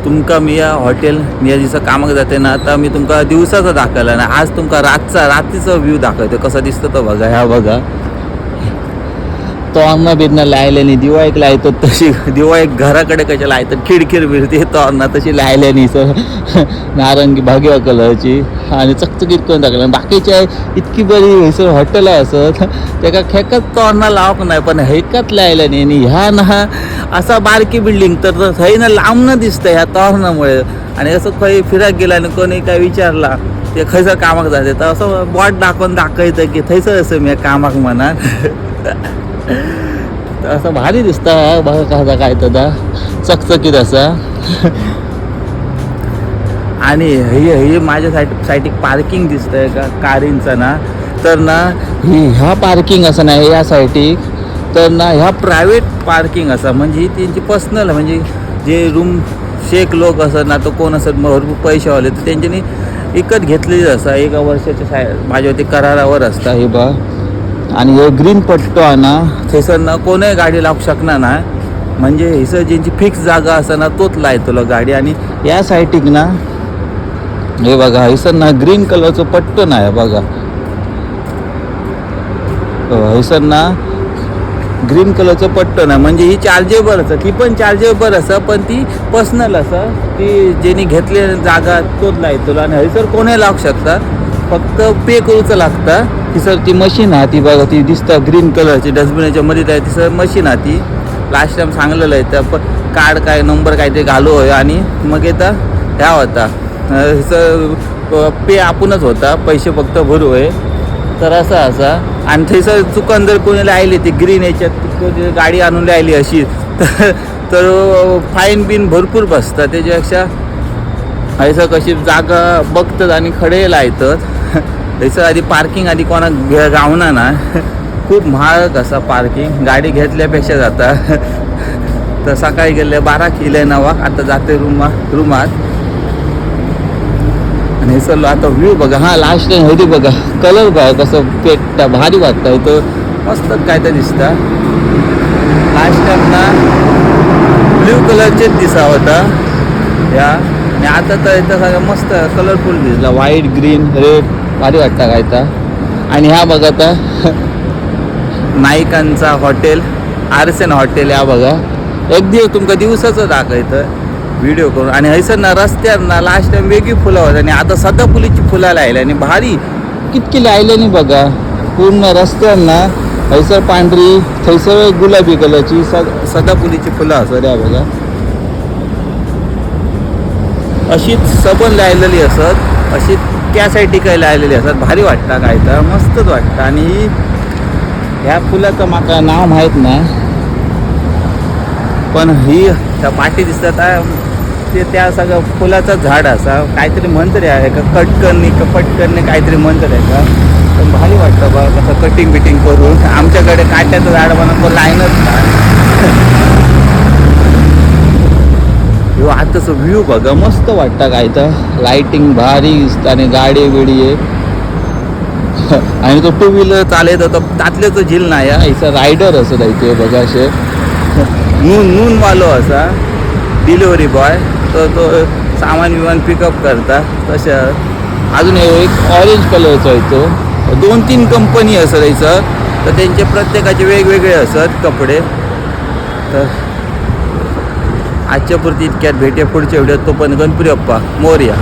तुमका मी या हॉटेल मी या दिवसा कामाक जाते ना, आता मी तुमका दिवसाचा दाखवला ना, आज तुमका रात्रीचा व्ह्यू दाखवतो कसा दिसतो तो बघा. ह्या बघा तोरणा बिरणं लायल्यानी दिवा एक लायतात तशी, दिवा एक घराकडे कशा लायतात खिडखिड बिरते तोरणा तशी लायल्यानी सर नारंगी भागव्या कलरची आणि चकचकीत करून टाकलं. बाकीच्या इतकी बरी हयसर हॉटेल आहे असत त्याका खेकत तोरणा लावक नाही, पण हेकत लायल्यानी. आणि ह्या ना असा बारकी बिल्डिंग तर थंय ना लांबनं दिसतं ह्या तोरणामुळे. आणि असं खंय फिराक गेला आणि कोणी काय विचारला ते खंयसर कामाक जाते तर असं बॉट दाखवतं की थंयसर असं मी कामाक म्हणा. तर असं भारी दिसतं बघा कसा काय तर चकचकीत असा. आणि हे माझ्या साईड पार्किंग दिसतंय का कारींचं ना, तर ना ह्या पार्किंग असं नाही या साईटीक, तर ना ह्या प्रायव्हेट पार्किंग असा म्हणजे ही त्यांची पर्सनल, म्हणजे जे रूम शेख लोक असत ना तो कोण असत भरपूर पैसेवाले तर त्यांच्यानी विकत घेतलेली असा 1 वर्षाच्या माझ्यावरती करारावर असता हे बा. आणि हे ग्रीन पट्टो आहे ना थंयसर ना कोणीही गाडी लावू शकणार ना, म्हणजे हिसर ज्यांची फिक्स जागा असं ना तोच लायतलो गाडी. आणि या साईटीक ना हे बघा हिसर ना ग्रीन कलरचं पट्टो नाही बघा, हिसर ना ग्रीन कलरचं पट्टो नाही, म्हणजे ही चार्जेबल असं, ती पण चार्जेबल असं पण ती पर्सनल असं, ती ज्यांनी घेतले जागा तोच लायतलो. आणि हयसर कोणी लावू शकता, फक्त पे करूचं लागतं. ती सर ती मशीन आहे ती बघा, ती दिसतं ग्रीन कलरची डस्टबिनच्या मध्ये आहे ती सर मशीन आहे ती. लास्ट टाइम सांगलेलं आहे तर पण कार्ड काय नंबर काय ते घालू होय आणि मग येता ह्या होता सर पे आपणच होता, पैसे फक्त भरू होय. तर असा आणि थंयसर चुकन जर कोणी लायली ती ग्रीन याच्यात गाडी आणून लायली अशी तर फाईन बिन भरपूर बसतात. त्याच्यापेक्षा हयसर कशी जागा बघतात आणि खडे लायतात. त्याचं आधी पार्किंग आधी कोणाक गावना ना, खूप महाग असा पार्किंग गाडी घेतल्यापेक्षा जाता. तर सकाळी गेले 12 किले 9 आता जाते रूमात. आणि हे सर आता व्ह्यू बघा. हा लास्ट टाइम होती बघा कलर बघा कसं पेटता भारी वाटतं इथं, मस्त काय तर दिसता. लास्ट टाइम ना ब्ल्यू कलरचेच दिसा होता या, आणि आता तर इथं सगळं मस्त कलरफुल दिसला, व्हाईट ग्रीन रेड भारी वाटतं काय तर. आणि ह्या बघा आता नाईकांचा हॉटेल आरसेन हॉटेल या बघा, एक दिवस तुमका दिवसाचं दाखवतं व्हिडिओ करून. आणि हयसर ना रस्त्यावर ना लास्ट टाइम वेगळी फुलं होती आणि आता सदाफुलीची फुलं लायली आणि भारी कितकी लायल्यानी बघा पूर्ण रस्त्यावर ना. हयसर पांढरी थंयसर गुलाबी कलरची सदाफुलीची फुलं असत या बघा, अशीच सबन लायलेली असत, अशी त्या साईड काय लायलेली असतात. भारी वाटतं काय तर मस्तच वाटतं. आणि ह्या फुलाचं माका नाव माहीत नाही, पण ही त्या पाठी दिसतात ते त्या सगळं फुलाचं झाड असा काहीतरी म्हणतरी आहे का पटकन काहीतरी म्हणतरी आहे का. पण भारी वाटतं बघा कसं कटिंग बिटिंग करून. आमच्याकडे काट्याचं झाड बनवतो लाईनच नाही. आताच व्ह्यू बघा मस्त वाटतं काय तर, लाइटिंग भारी दिसतं आणि गाडी बिडी आहे. आणि तो 2 व्हीलर चालत होता त्यातले तो झील नाही याचा रायडर असं जायचे बघा, असे नून वालो असा डिलिव्हरी बॉय, तर तो सामान विमान पिकअप करता. तशा अजून एक ऑरेंज कलरचा येतो, 2-3 कंपनी असं यायचं, तर त्यांचे प्रत्येकाचे वेगवेगळे असत कपडे. तर आजच्या पुरती इतक्यात भेटे पुढच्या व्हिडिओत, तो पण गणपती बाप्पा मोरया.